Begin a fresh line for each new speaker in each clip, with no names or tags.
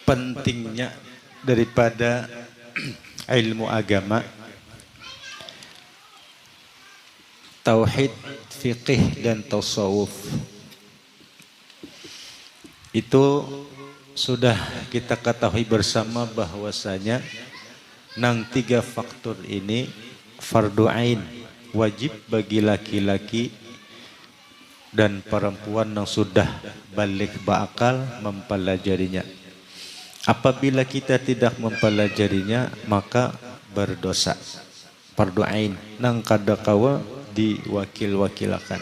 pentingnya daripada ilmu agama, tauhid, fiqih, dan tasawuf. Itu sudah kita ketahui bersama bahwasanya nang tiga faktor ini fardu ain, wajib bagi laki-laki dan perempuan yang sudah balik berakal mempelajarinya. Apabila kita tidak mempelajarinya maka berdosa. Fardu ain nang kadakawa diwakil-wakilakan.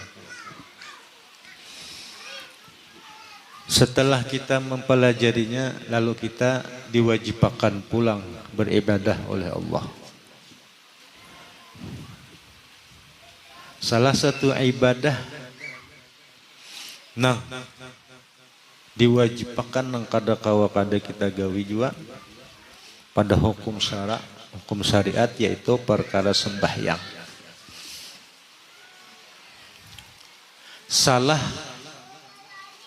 Setelah kita mempelajarinya lalu kita diwajibkan pulang beribadah oleh Allah. Salah satu ibadah nah diwajibkan nang kadakawa kada kita gawi juga pada hukum syara, hukum syariat, yaitu perkara sembahyang. Salah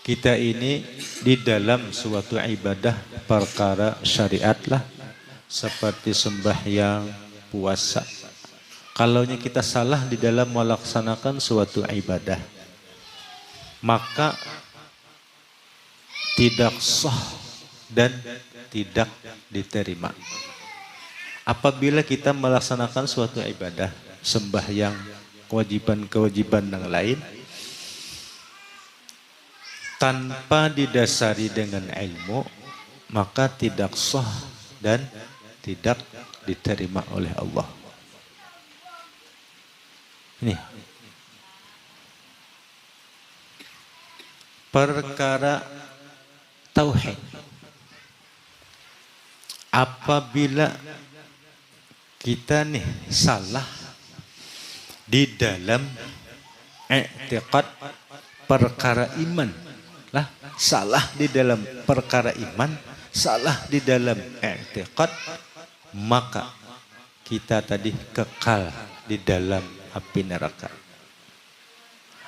kita ini di dalam suatu ibadah perkara syariat lah, seperti sembahyang, puasa. Kalaunya kita salah di dalam melaksanakan suatu ibadah, maka tidak sah dan tidak diterima. Apabila kita melaksanakan suatu ibadah, sembahyang, kewajiban-kewajiban yang lain, tanpa didasari dengan ilmu, maka tidak sah dan tidak diterima oleh Allah. Ini perkara tauhid. Apabila kita nih salah di dalam i'tiqad perkara iman, lah salah di dalam perkara iman, salah di dalam i'tiqad, maka kita tadi kekal di dalam api neraka.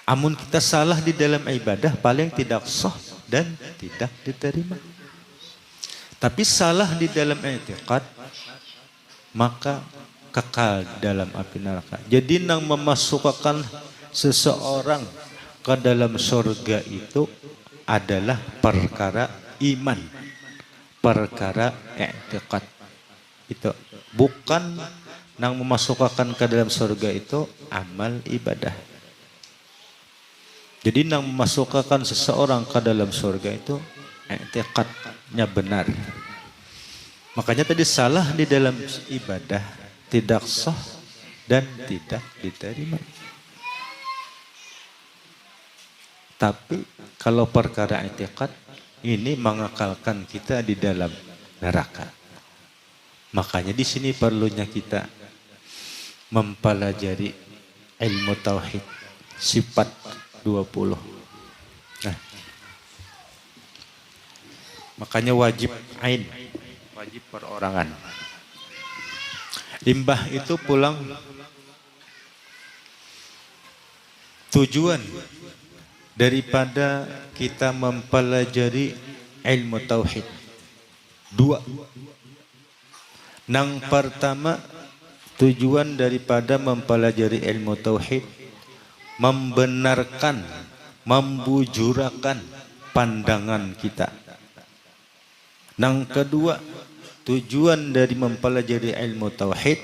Amun kita salah di dalam ibadah paling tidak sah dan tidak diterima. Tapi salah di dalam i'tiqad maka kekal dalam api neraka. Jadi nang memasukkan seseorang ke dalam surga itu adalah perkara iman, perkara i'tiqad. Itu bukan nang memasukkan ke dalam surga itu amal ibadah. Jadi nang memasukkan seseorang ke dalam surga itu i'tiqadnya benar. Makanya tadi salah di dalam ibadah tidak sah dan tidak diterima. Tapi kalau perkara i'tiqad ini mengekalkan kita di dalam neraka. Makanya di sini perlunya kita mempelajari ilmu tauhid sifat 20. Nah, makanya wajib ain, wajib perorangan. Limbah itu pulang tujuan daripada kita mempelajari ilmu tauhid. Dua. Nang pertama, tujuan daripada mempelajari ilmu tauhid membenarkan, membujurakan pandangan kita. Nang kedua, tujuan dari mempelajari ilmu tauhid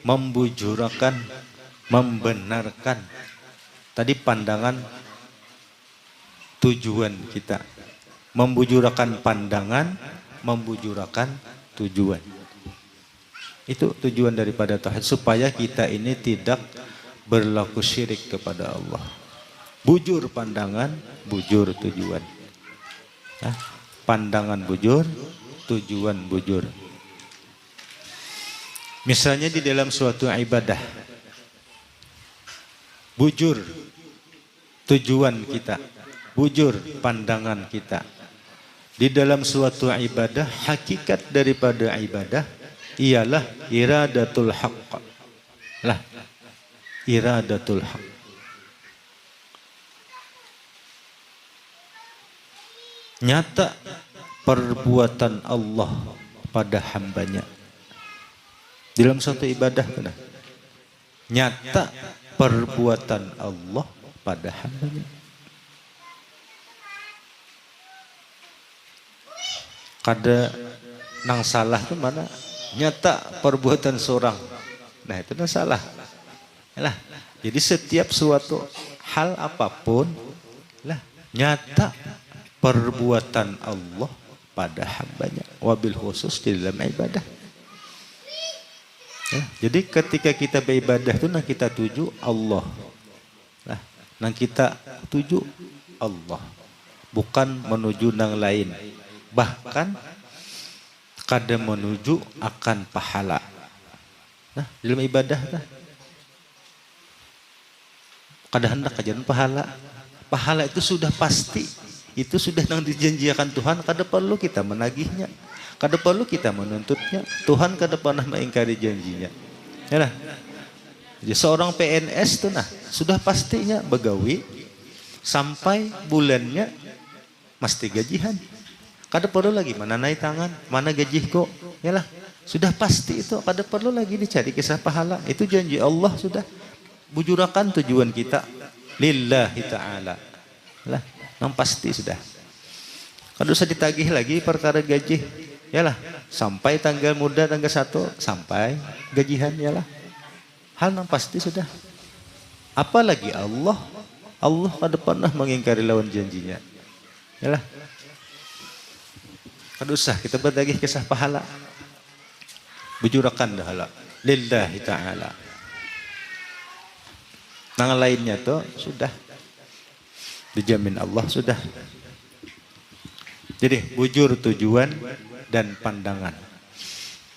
membujurakan, membenarkan tadi pandangan tujuan kita. Membujurakan pandangan, membujurakan tujuan. Itu tujuan daripada tauhid, supaya kita ini tidak berlaku syirik kepada Allah. Bujur pandangan, bujur tujuan. Nah, pandangan bujur, tujuan bujur. Misalnya di dalam suatu ibadah, bujur tujuan kita, bujur pandangan kita. Di dalam suatu ibadah, hakikat daripada ibadah ialah iradatul haqq. Lah, iradatul haqq. Nyata perbuatan Allah pada hambanya. Dalam suatu ibadah benar. Nyata perbuatan Allah pada hambanya. Kada nang salah itu mana? Nyata perbuatan seorang. Nah itu nang salah. Lah. Jadi setiap suatu hal apapun lah nyata perbuatan Allah pada hambanya. Wabil khusus di dalam ibadah. Ya, jadi ketika kita beribadah itu nah kita tuju Allah. Nah, nang kita tuju Allah. Bukan menuju nang lain. Bahkan kada menuju akan pahala. Nah, dalam ibadah nah, kada hendak kajian pahala. Pahala itu sudah pasti. Itu sudah yang dijanjikan Tuhan. Kada perlu kita menagihnya. Kada perlu kita menuntutnya. Tuhan kada pernah mengingkari janjinya. Ya lah. Jadi seorang PNS itu nah sudah pastinya begawi sampai bulannya mesti gajihan. Kada perlu lagi mana naik tangan, mana gaji kok. Ya lah. Sudah pasti itu. Kada perlu lagi dicari kisah pahala. Itu janji Allah sudah. Bujurakan tujuan kita lillahi ta'ala lah, yang pasti sudah. Kalau usah ditagih lagi perkara gaji, yalah sampai tanggal muda tanggal 1 sampai gajian, yalah hal yang pasti sudah. Apalagi Allah kada pernah mengingkari lawan janjinya, yalah. Kalau usah kita bertagih kisah pahala, bujurakan dah lillahi ta'ala. Nang lainnya tuh sudah dijamin Allah sudah. Jadi bujur tujuan dan pandangan.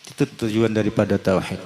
Itu tujuan daripada tauhid.